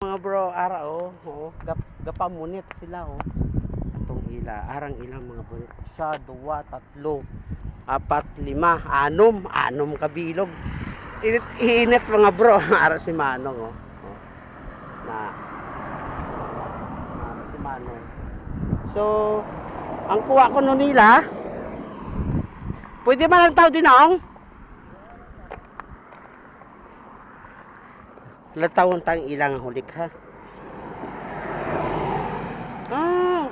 Mga bro, ara gapamunit sila atong ila, arang ilang mga bunit siya, 2, 3, 4, 5, 6 kabilog. Init mga bro, ara si Manong na ara si Manong. So, ang kuha ko no nila, pwede man lang tao dinong? Latawon tang ilang hulik ha.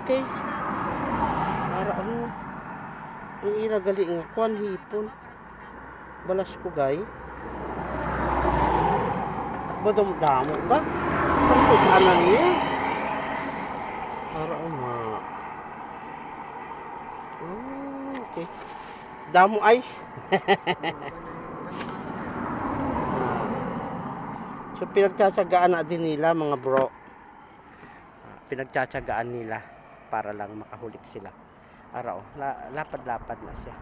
Okay. Para ang ira gali nga kwan hipon. Balas ko gay. Badong damo ba? Ang ana niya. Para okay. Damo ice. So pinagtsatsagaan na din nila mga bro. Pinagtsatsagaan nila para lang makahulik sila. Ara lapad-lapad na siya.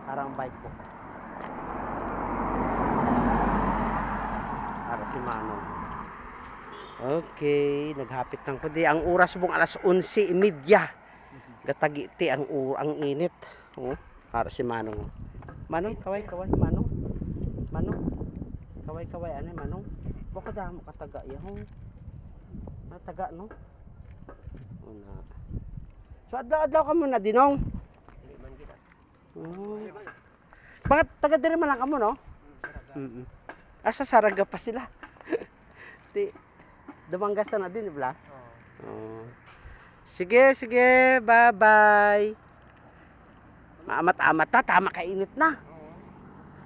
Parang bike ko. Ara si Manong. Okay, naghapit ng kundi. Ang oras mong alas 11:30. Gatagiti ang init. Ara si Manong. Manong, kaway, Manong. Manong. Kaway, ano Manong? Baka damo kataga yahong. Taga no? Una. So adlaw ka muna dinong. Bakit taga dire man lang kamo no? Asa Saraga pa sila. Di dumanggas na din bla. Sige, bye-bye. Maamat-amat na, tama kainit na.